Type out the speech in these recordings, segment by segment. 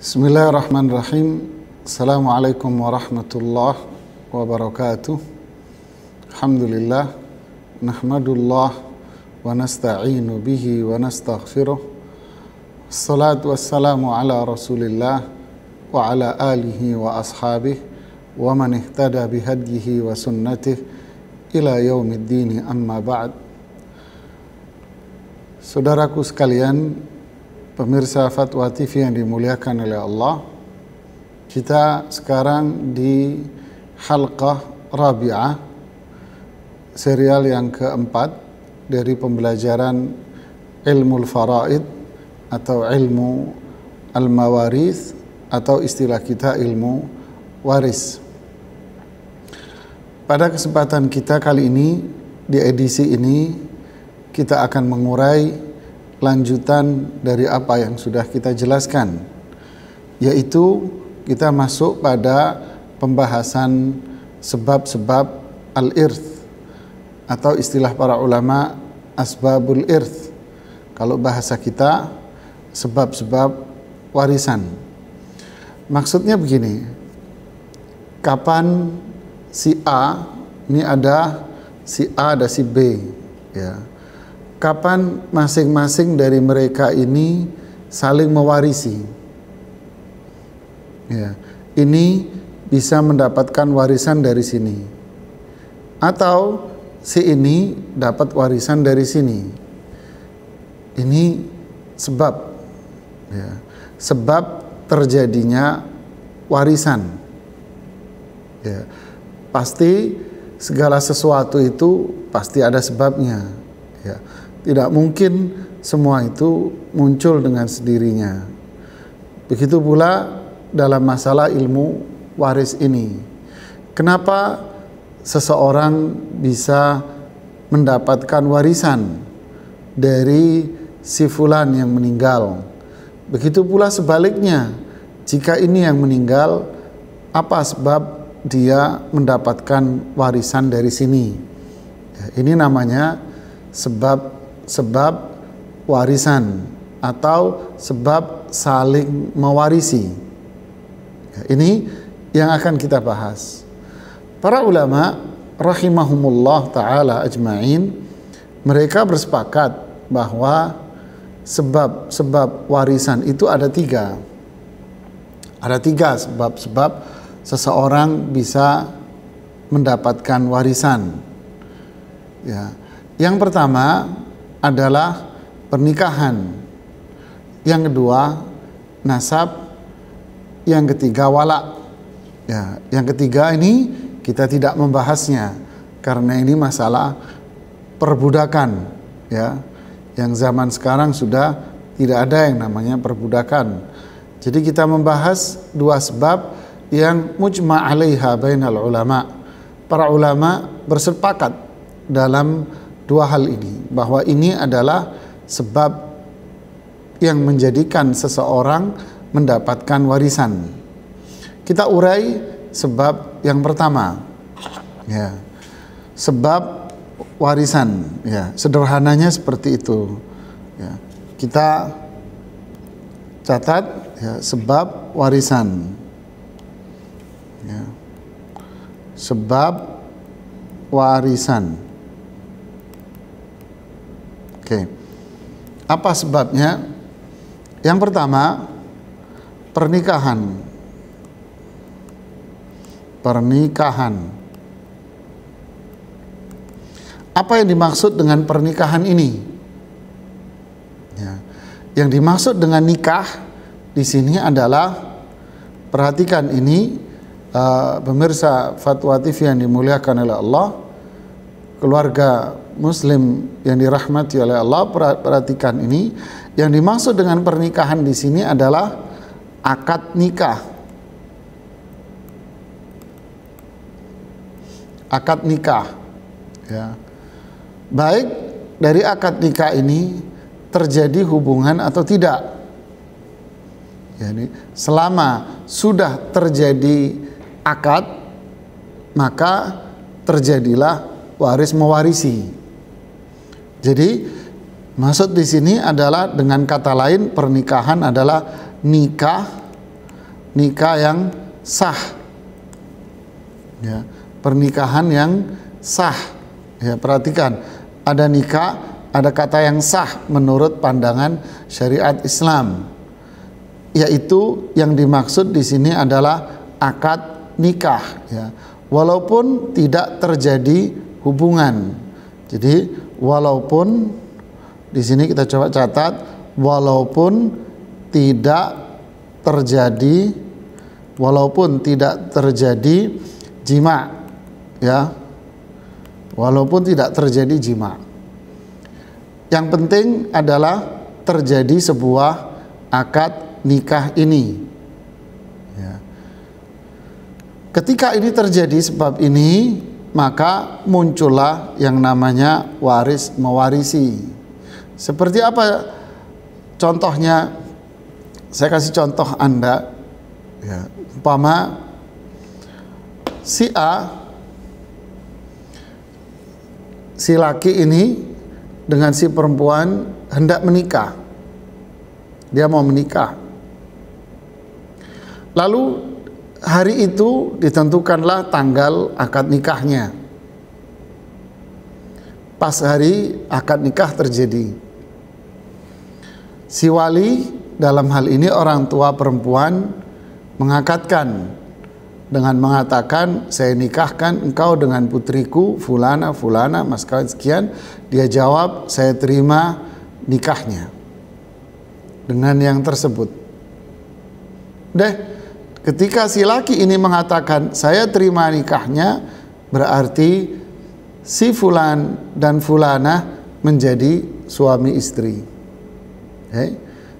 Bismillahirrahmanirrahim. Assalamualaikum warahmatullahi wabarakatuh. Alhamdulillah, nahmadullah wa nasta'inu bihi wa nastaghfiruh. Assalatu wassalamu ala rasulillah wa ala alihi wa ashabih wa man ihtada bihadyihi wa sunnatih ila yaumiddini, amma ba'd. Saudaraku sekalian, pemirsa Fatwa TV yang dimuliakan oleh Allah, kita sekarang di halqah rabi'ah, serial yang keempat dari pembelajaran ilmu faraid atau ilmu al-mawarith, atau istilah kita ilmu waris. Pada kesempatan kita kali ini, di edisi ini, kita akan mengurai lanjutan dari apa yang sudah kita jelaskan, yaitu kita masuk pada pembahasan sebab-sebab al-irth, atau istilah para ulama asbabul irth. Kalau bahasa kita, sebab-sebab warisan. Maksudnya begini, kapan si A, ini ada si A, ada si B, ya. Kapan masing-masing dari mereka ini saling mewarisi. Ya, ini bisa mendapatkan warisan dari sini, atau si ini dapat warisan dari sini. Ini sebab, ya, sebab terjadinya warisan. Ya, pasti segala sesuatu itu pasti ada sebabnya. Ya, tidak mungkin semua itu muncul dengan sendirinya. Begitu pula dalam masalah ilmu waris ini. Kenapa seseorang bisa mendapatkan warisan dari si fulan yang meninggal? Begitu pula sebaliknya, jika ini yang meninggal, apa sebab dia mendapatkan warisan dari sini? Ya, ini namanya sebab warisan atau sebab saling mewarisi. Ya, ini yang akan kita bahas. Para ulama rahimahumullah ta'ala ajma'in, mereka bersepakat bahwa sebab-sebab warisan itu ada tiga. Ada tiga sebab-sebab seseorang bisa mendapatkan warisan. Ya. Yang pertama adalah pernikahan. Yang kedua nasab. Yang ketiga walak. Ya, yang ketiga ini kita tidak membahasnya karena ini masalah perbudakan, ya. Yang zaman sekarang sudah tidak ada yang namanya perbudakan. Jadi kita membahas dua sebab yang mujma' 'alaiha bainal ulama. Para ulama bersepakat dalam dua hal ini, bahwa ini adalah sebab yang menjadikan seseorang mendapatkan warisan. Kita urai sebab yang pertama, ya, sebab warisan, ya, sederhananya seperti itu, ya. Kita catat, ya, sebab warisan, ya. Sebab warisan. Oke. Apa sebabnya? Yang pertama, pernikahan. Pernikahan. Apa yang dimaksud dengan pernikahan ini? Ya. Yang dimaksud dengan nikah di sini adalah, perhatikan ini, pemirsa Fatwa TV yang dimuliakan oleh Allah, keluarga muslim yang dirahmati oleh Allah, perhatikan ini. Yang dimaksud dengan pernikahan di sini adalah akad nikah. Akad nikah, ya. Baik dari akad nikah ini terjadi hubungan atau tidak. Yani selama sudah terjadi akad, maka terjadilah waris mewarisi. Jadi maksud di sini adalah, dengan kata lain, pernikahan adalah nikah nikah yang sah. Ya, pernikahan yang sah. Ya, perhatikan, ada nikah, ada kata yang sah menurut pandangan syariat Islam. Yaitu yang dimaksud di sini adalah akad nikah, ya. Walaupun tidak terjadi hubungan. Jadi walaupun di sini kita coba catat, walaupun tidak terjadi jima, ya. Walaupun tidak terjadi jima. Yang penting adalah terjadi sebuah akad nikah ini. Ya. Ketika ini terjadi sebab ini, maka muncullah yang namanya waris mewarisi. Seperti apa contohnya? Saya kasih contoh Anda, ya. Umpama si A, si laki ini dengan si perempuan hendak menikah. Dia mau menikah. Lalu hari itu ditentukanlah tanggal akad nikahnya. Pas hari akad nikah terjadi, si wali dalam hal ini orang tua perempuan mengakadkan dengan mengatakan, saya nikahkan engkau dengan putriku fulana mas kawin sekian. Dia jawab, saya terima nikahnya dengan yang tersebut. Deh, ketika si laki ini mengatakan saya terima nikahnya, berarti si fulan dan fulana menjadi suami istri.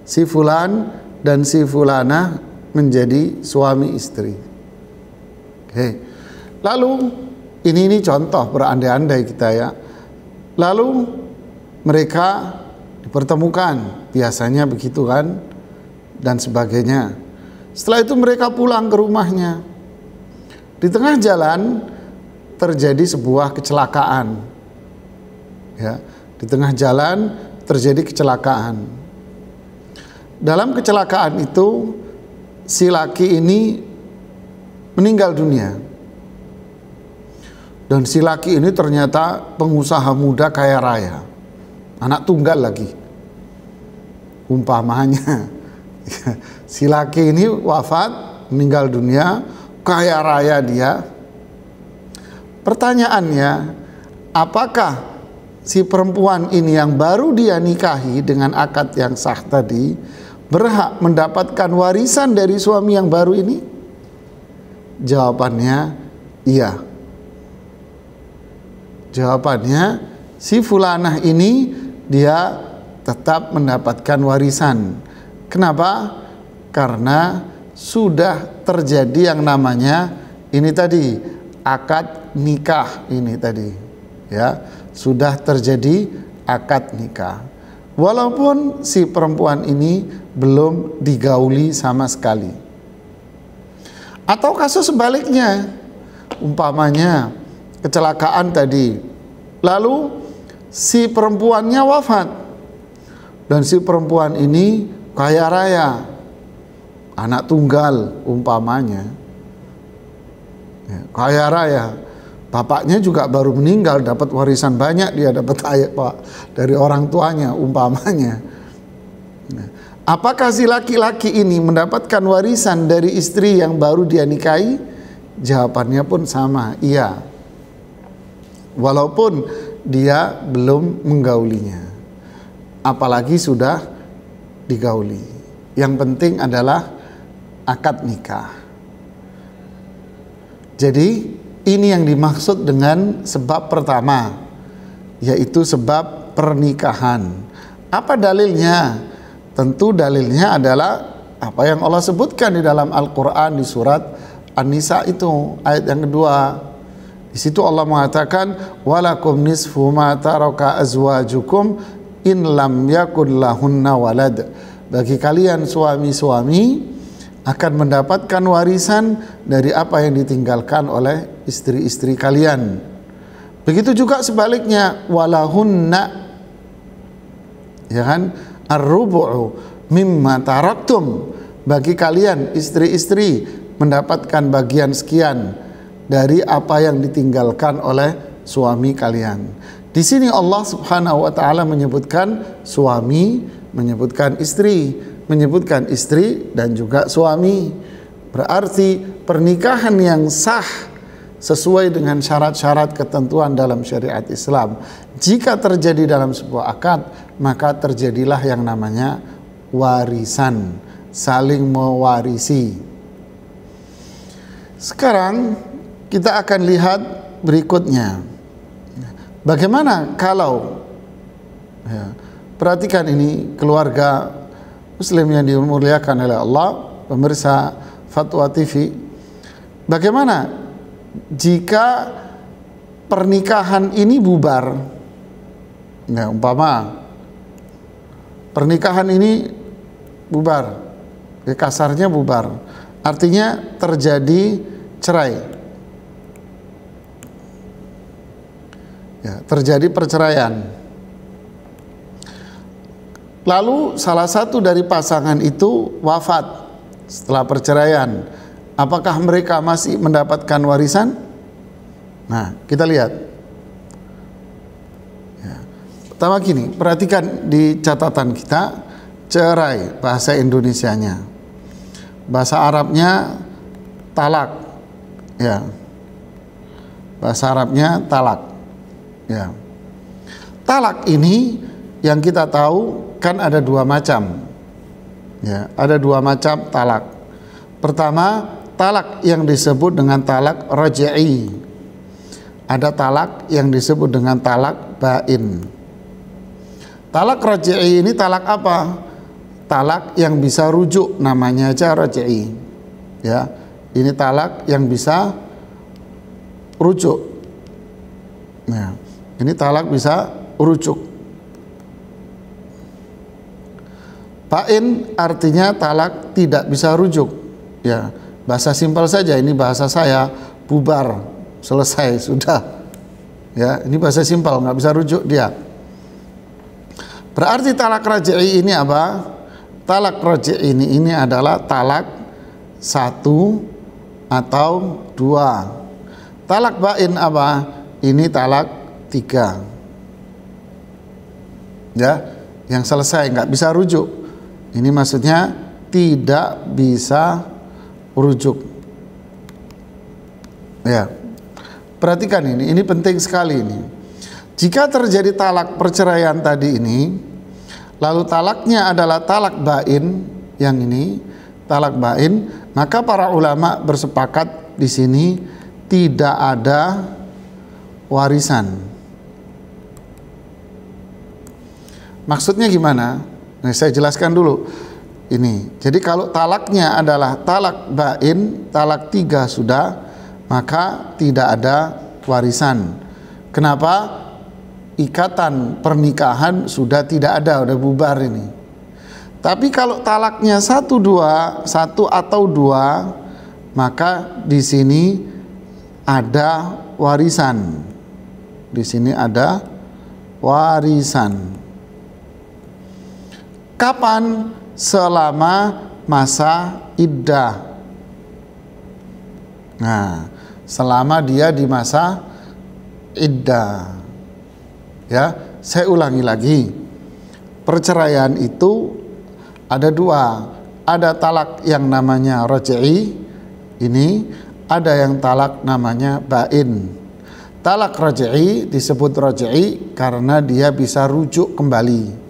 Si fulan dan si fulana menjadi suami istri. Lalu ini contoh berandai-andai kita, ya. Lalu mereka dipertemukan, biasanya begitu kan, dan sebagainya. Setelah itu mereka pulang ke rumahnya. Di tengah jalan terjadi sebuah kecelakaan. Ya, di tengah jalan terjadi kecelakaan. Dalam kecelakaan itu si laki ini meninggal dunia. Dan si laki ini ternyata pengusaha muda kaya raya, anak tunggal lagi. Umpamanya si laki ini wafat, meninggal dunia, kaya raya dia. Pertanyaannya, apakah si perempuan ini yang baru dia nikahi dengan akad yang sah tadi berhak mendapatkan warisan dari suami yang baru ini? Jawabannya iya. Jawabannya, si fulanah ini dia tetap mendapatkan warisan. Kenapa? Karena sudah terjadi yang namanya ini tadi, akad nikah ini tadi, ya. Sudah terjadi akad nikah. Walaupun si perempuan ini belum digauli sama sekali. Atau kasus sebaliknya, umpamanya kecelakaan tadi, lalu si perempuannya wafat, dan si perempuan ini kaya raya, anak tunggal umpamanya, ya, kaya raya, bapaknya juga baru meninggal, dapat warisan banyak, dia dapat ayat pak dari orang tuanya umpamanya. Nah, apakah si laki-laki ini mendapatkan warisan dari istri yang baru dia nikahi? Jawabannya pun sama, iya. Walaupun dia belum menggaulinya, apalagi sudah digauli. Yang penting adalah akad nikah. Jadi ini yang dimaksud dengan sebab pertama, yaitu sebab pernikahan. Apa dalilnya? Tentu dalilnya adalah apa yang Allah sebutkan di dalam Al-Quran di surat An-Nisa itu, ayat yang kedua. Di situ Allah mengatakan, walakum nisfu ma taraka azwajukum in lam yakun lahunna walad. Bagi kalian suami-suami akan mendapatkan warisan dari apa yang ditinggalkan oleh istri-istri kalian. Begitu juga sebaliknya, walahunna, ya kan, ar-rubu'u mimma taraktum. bagi kalian istri-istri mendapatkan bagian sekian dari apa yang ditinggalkan oleh suami kalian. Di sini Allah Subhanahu wa taala menyebutkan suami, menyebutkan istri dan juga suami. Berarti pernikahan yang sah sesuai dengan syarat-syarat ketentuan dalam syariat Islam, jika terjadi dalam sebuah akad, maka terjadilah yang namanya warisan, saling mewarisi. Sekarang kita akan lihat berikutnya. Bagaimana kalau, perhatikan ini keluarga muslim yang dimuliakan oleh Allah, pemirsa Fatwa TV. Bagaimana jika pernikahan ini bubar? Nah, umpama pernikahan ini bubar, kasarnya bubar, artinya terjadi cerai, terjadi perceraian. Lalu salah satu dari pasangan itu wafat setelah perceraian, apakah mereka masih mendapatkan warisan? Nah, kita lihat. Pertama gini, perhatikan di catatan kita, cerai bahasa Indonesianya. Bahasa Arabnya talak. Bahasa Arabnya talak. Talak ini yang kita tahu kan ada dua macam. Ada dua macam talak. Pertama, talak yang disebut dengan talak raj'i. Ada talak yang disebut dengan talak bain. Talak raj'i ini talak apa? Talak yang bisa rujuk, namanya aja raj'i. Ini talak yang bisa rujuk. Ini talak bisa rujuk. Bain artinya talak tidak bisa rujuk. Bahasa simpel saja, ini bahasa saya, bubar, selesai, sudah. Ini bahasa simpel, nggak bisa rujuk dia. Berarti talak raj'i ini apa? Talak raj'i ini adalah talak satu atau dua. Talak bain apa? Ini talak tiga. Yang selesai, nggak bisa rujuk. Ini maksudnya tidak bisa rujuk. Perhatikan ini penting sekali ini. Jika terjadi talak perceraian tadi ini, lalu talaknya adalah talak bain, yang ini talak bain, maka para ulama bersepakat di sini tidak ada warisan. Maksudnya gimana? Nah, saya jelaskan dulu ini. Jadi kalau talaknya adalah talak bain, talak tiga sudah, maka tidak ada warisan. Kenapa? Ikatan pernikahan sudah tidak ada, udah bubar ini. Tapi kalau talaknya satu atau dua, maka di sini ada warisan. Di sini ada warisan. Kapan? Selama masa iddah. Nah, selama dia di masa iddah. Saya ulangi lagi. Perceraian itu ada dua. Ada talak yang namanya raj'i, ini ada yang talak namanya bain. Talak raj'i disebut raj'i karena dia bisa rujuk kembali.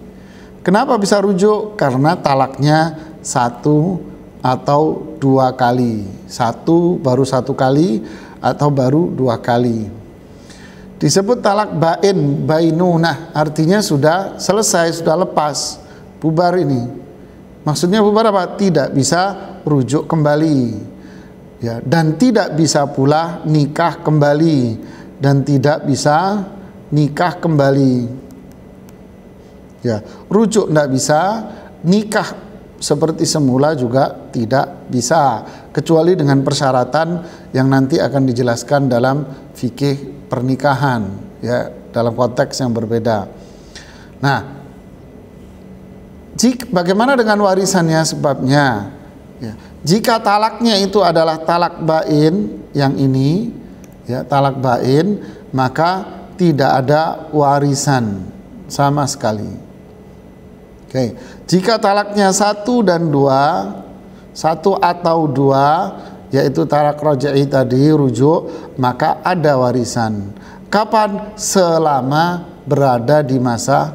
Kenapa bisa rujuk? Karena talaknya satu atau dua kali. Baru satu kali atau baru dua kali. Disebut talak bain, bainunah, artinya sudah selesai, sudah lepas, bubar ini. Maksudnya bubar apa? Tidak bisa rujuk kembali. Dan tidak bisa pula nikah kembali. Dan tidak bisa nikah kembali. Rujuk tidak bisa, nikah seperti semula juga tidak bisa, kecuali dengan persyaratan yang nanti akan dijelaskan dalam fikih pernikahan, dalam konteks yang berbeda. Nah, bagaimana dengan warisannya? Sebabnya Ya. Jika talaknya itu adalah talak bain yang ini, ya, talak bain, maka tidak ada warisan sama sekali. Oke. Jika talaknya 1 dan 2, 1 atau 2, yaitu talak raj'i tadi, rujuk, maka ada warisan. Kapan? Selama berada di masa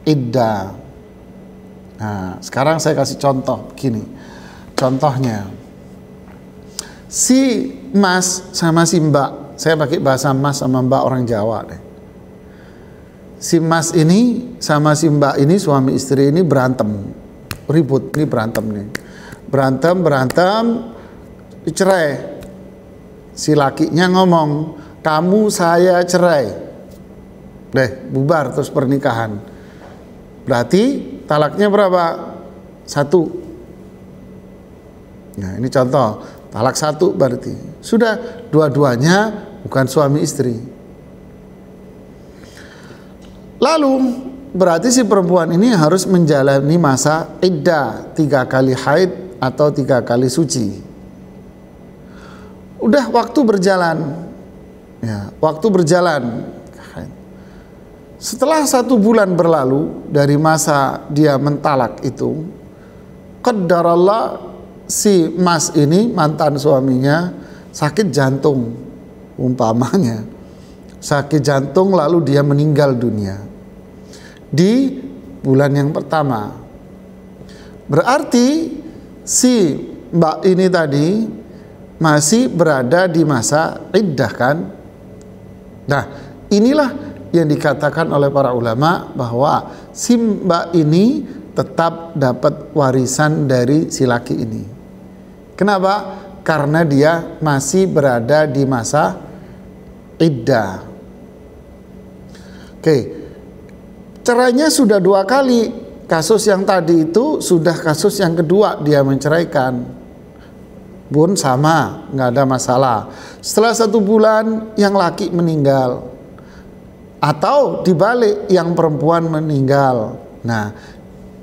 iddah. Nah, sekarang saya kasih contoh begini. Contohnya, si Mas sama si Mbak, saya pakai bahasa Mas sama Mbak orang Jawa deh. Si Mas ini sama si Mbak ini, suami istri ini berantem, ribut, ini berantem nih, berantem, cerai. Si lakinya ngomong, kamu saya cerai, deh, bubar terus pernikahan. Berarti talaknya berapa? 1. Nah, ini contoh talak 1 berarti sudah dua-duanya bukan suami istri. Lalu berarti si perempuan ini harus menjalani masa iddah 3 kali haid atau 3 kali suci. Udah waktu berjalan, ya, waktu berjalan. Setelah 1 bulan berlalu dari masa dia mentalak itu, qadarallah, si Mas ini, mantan suaminya, sakit jantung, umpamanya sakit jantung, lalu dia meninggal dunia di bulan yang pertama. Berarti si Mbak ini tadi masih berada di masa iddah kan. Nah, inilah yang dikatakan oleh para ulama bahwa si Mbak ini tetap dapat warisan dari si laki ini. Kenapa? Karena dia masih berada di masa iddah. Oke, cerainya sudah 2 kali. Kasus yang tadi itu sudah kasus yang kedua dia menceraikan. Pun sama, nggak ada masalah. Setelah 1 bulan yang laki meninggal, atau dibalik yang perempuan meninggal. Nah,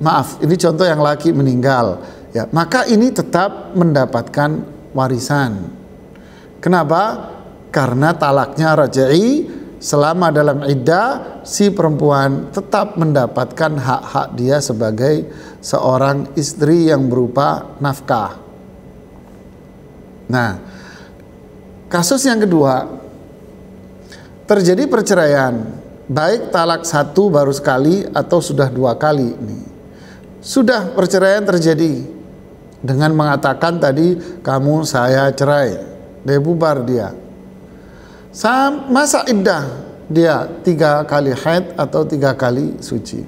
maaf, ini contoh yang laki meninggal. Ya, maka ini tetap mendapatkan warisan. Kenapa? Karena talaknya raj'i, selama dalam iddah si perempuan tetap mendapatkan hak-hak dia sebagai seorang istri yang berupa nafkah. Nah, kasus yang kedua, terjadi perceraian, baik talak 1 baru sekali atau sudah 2 kali nih. Sudah perceraian terjadi dengan mengatakan tadi, kamu saya cerai, dia bubar dia. Masa iddah dia 3 kali haid atau 3 kali suci.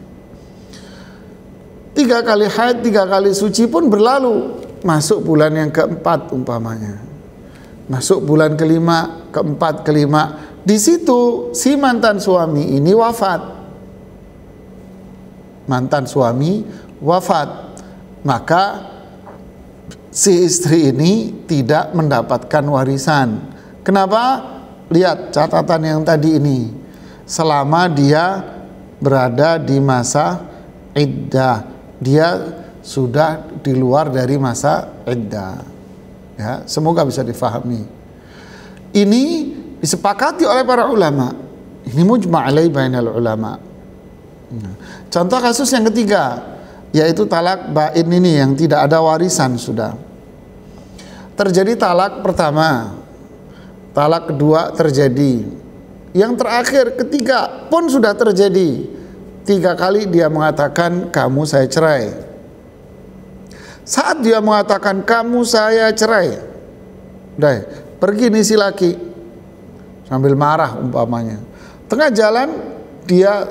3 kali haid, 3 kali suci pun berlalu. Masuk bulan yang keempat umpamanya, masuk bulan kelima, keempat, kelima. Di situ si mantan suami ini wafat. Mantan suami wafat, maka si istri ini tidak mendapatkan warisan. Kenapa? Lihat catatan yang tadi ini. Selama dia berada di masa iddah, dia sudah di luar dari masa iddah. Ya, semoga bisa difahami. Ini disepakati oleh para ulama. Ini mujma' alai bainal ulama. Contoh kasus yang ketiga, yaitu talak bain ini yang tidak ada warisan sudah. Terjadi talak pertama, talak kedua terjadi, yang terakhir ketiga pun sudah terjadi. 3 kali dia mengatakan kamu saya cerai. Saat dia mengatakan kamu saya cerai, udah pergi nih si laki sambil marah umpamanya. Tengah jalan dia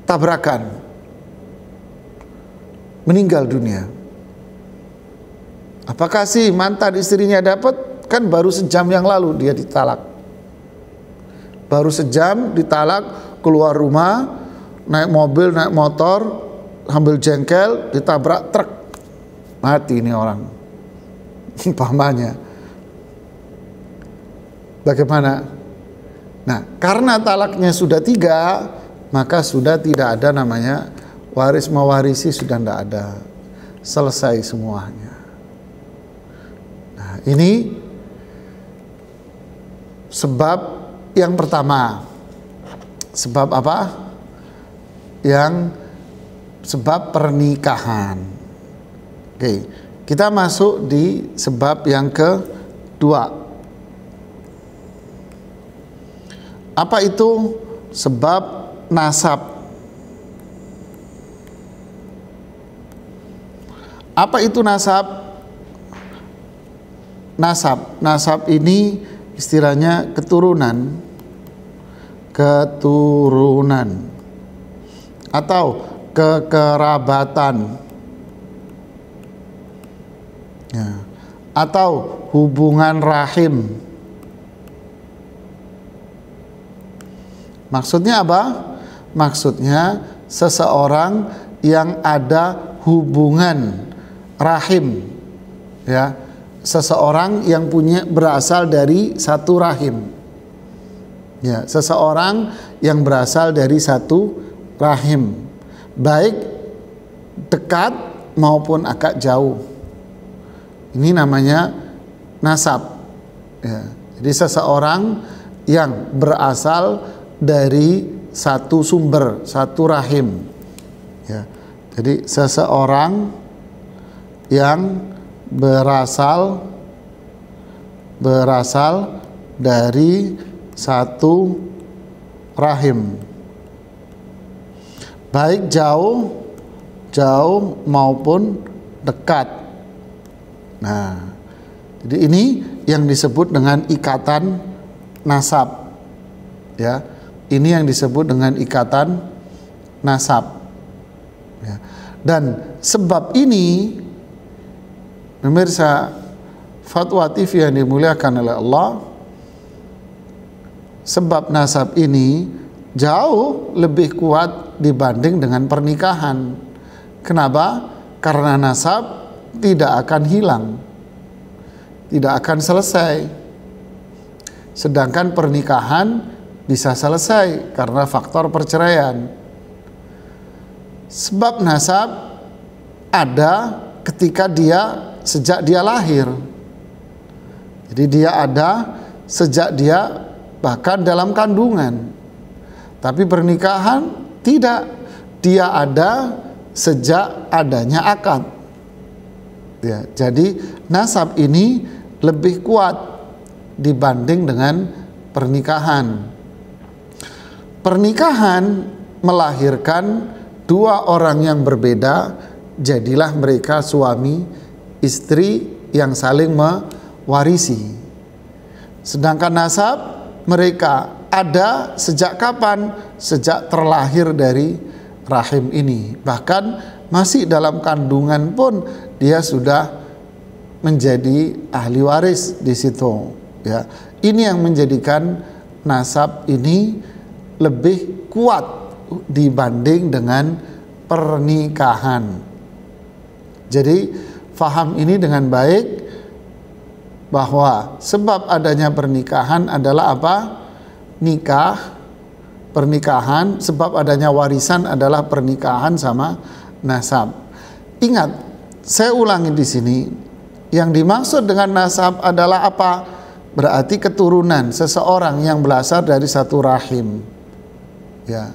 tabrakan, meninggal dunia. Apakah si mantan istrinya dapat? Kan baru sejam yang lalu dia ditalak. Baru sejam ditalak, keluar rumah, naik mobil, naik motor, sambil jengkel, ditabrak truk, mati ini orang. Umpamanya. Bagaimana? Nah, karena talaknya sudah 3, maka sudah tidak ada namanya waris mewarisi, sudah tidak ada, selesai semuanya. ini sebab yang pertama. Sebab apa? Sebab pernikahan. Oke, kita masuk di sebab yang kedua. Apa itu sebab nasab? Apa itu nasab? Nasab ini istilahnya keturunan atau kekerabatan, ya, atau hubungan rahim. Maksudnya apa? Maksudnya seseorang yang ada hubungan rahim, ya, seseorang yang berasal dari satu rahim, ya, seseorang yang berasal dari satu rahim, baik dekat maupun agak jauh. Ini namanya nasab, ya. Jadi seseorang yang berasal dari satu sumber, satu rahim, ya. Jadi seseorang yang berasal dari satu rahim, baik jauh maupun dekat. Nah, jadi ini yang disebut dengan ikatan nasab, ya. Ini yang disebut dengan ikatan nasab, ya. Dan sebab ini, pemirsa Fatwa TV yang dimuliakan oleh Allah, sebab nasab ini jauh lebih kuat dibanding dengan pernikahan. Kenapa? Karena nasab tidak akan hilang, tidak akan selesai. Sedangkan pernikahan bisa selesai karena faktor perceraian. Sebab nasab ada ketika sejak dia lahir. Jadi dia ada sejak dia bahkan dalam kandungan. Tapi pernikahan tidak, dia ada sejak adanya akad, ya. Jadi nasab ini lebih kuat dibanding dengan pernikahan. Pernikahan melahirkan dua orang yang berbeda, jadilah mereka suami istri yang saling mewarisi. Sedangkan nasab mereka ada sejak kapan? Sejak terlahir dari rahim ini. Bahkan masih dalam kandungan pun dia sudah menjadi ahli waris di situ, ya. Ini yang menjadikan nasab ini lebih kuat dibanding dengan pernikahan. Jadi faham ini dengan baik, bahwa sebab adanya pernikahan adalah apa? Nikah, pernikahan. Sebab adanya warisan adalah pernikahan sama nasab. Ingat, saya ulangi di sini, yang dimaksud dengan nasab adalah apa? Berarti keturunan seseorang yang berasal dari satu rahim, ya.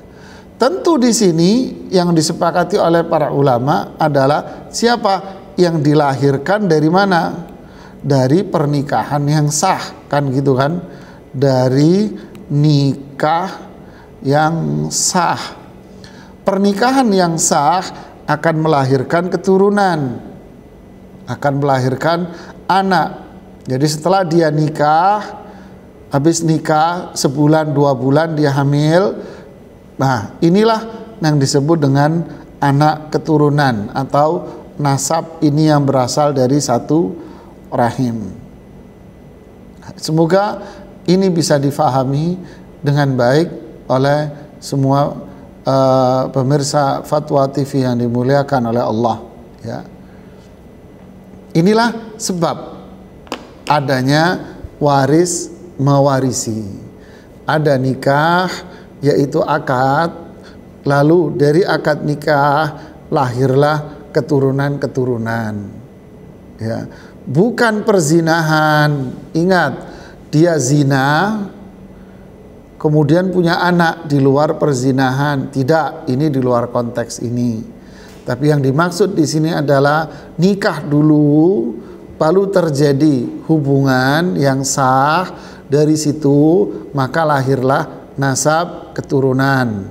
Tentu di sini yang disepakati oleh para ulama adalah siapa yang dilahirkan dari mana? Dari pernikahan yang sah, kan gitu kan? Dari nikah yang sah. Pernikahan yang sah akan melahirkan keturunan, akan melahirkan anak. Jadi setelah dia nikah, habis nikah sebulan 2 bulan dia hamil. Nah, inilah yang disebut dengan anak keturunan atau nasab, ini yang berasal dari satu rahim. Semoga ini bisa difahami dengan baik oleh semua pemirsa Fatwa TV yang dimuliakan oleh Allah, ya. Inilah sebab adanya waris mewarisi. Ada nikah, yaitu akad, lalu dari akad nikah lahirlah keturunan-keturunan, ya. bukan perzinahan. Ingat, dia zina kemudian punya anak di luar perzinahan. Tidak, ini di luar konteks ini. Tapi yang dimaksud di sini adalah nikah dulu, lalu terjadi hubungan yang sah, dari situ maka lahirlah nasab keturunan.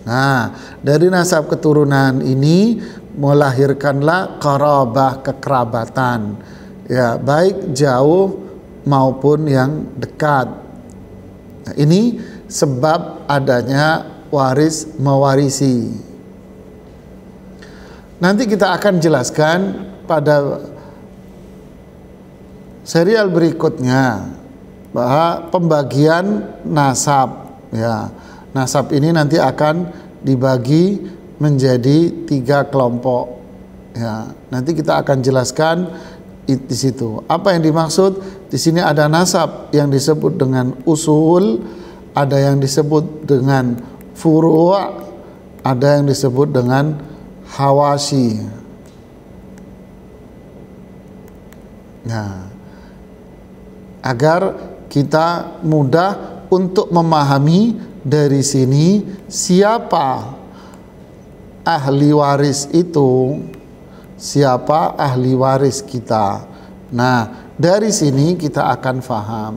Nah, dari nasab keturunan ini melahirkanlah qarabah, kekerabatan, ya, baik jauh maupun yang dekat. Nah, ini sebab adanya waris mewarisi. Nanti kita akan jelaskan pada serial berikutnya bahwa pembagian nasab, ya, nasab ini nanti akan dibagi menjadi 3 kelompok, ya. Nanti kita akan jelaskan di situ apa yang dimaksud. Di sini ada nasab yang disebut dengan usul, ada yang disebut dengan furu', ada yang disebut dengan hawasi. Nah, agar kita mudah untuk memahami dari sini siapa ahli waris itu, siapa ahli waris kita. Nah, dari sini kita akan faham,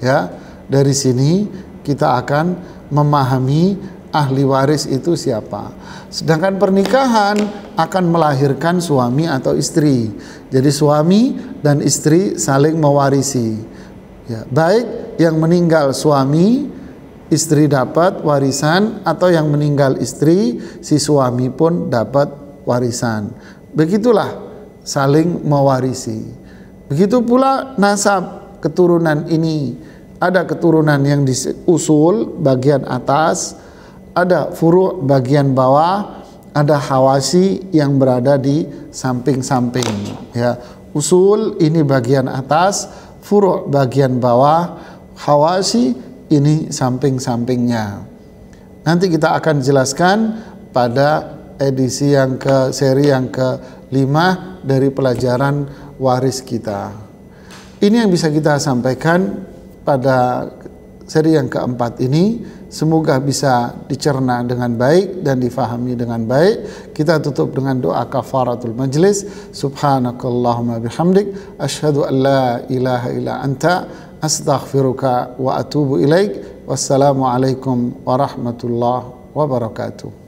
ya, dari sini kita akan memahami ahli waris itu siapa. Sedangkan pernikahan akan melahirkan suami atau istri. Jadi suami dan istri saling mewarisi, ya, baik yang meninggal suami, istri dapat warisan, atau yang meninggal istri, si suami pun dapat warisan. Begitulah saling mewarisi. Begitu pula nasab keturunan ini, ada keturunan yang di usul bagian atas, ada furu' bagian bawah, ada hawasi yang berada di samping-samping, ya. Usul ini bagian atas, furu' bagian bawah, hawasi ini samping-sampingnya. Nanti kita akan jelaskan pada edisi yang seri yang ke-5 dari pelajaran waris kita. Ini yang bisa kita sampaikan pada seri yang keempat ini. Semoga bisa dicerna dengan baik dan difahami dengan baik. Kita tutup dengan doa kafaratul majlis. Subhanakallahumma bihamdik, asyhadu an la ilaha illa anta, astaghfiruka wa atubu ilaik. Wassalamualaikum warahmatullahi wabarakatuh.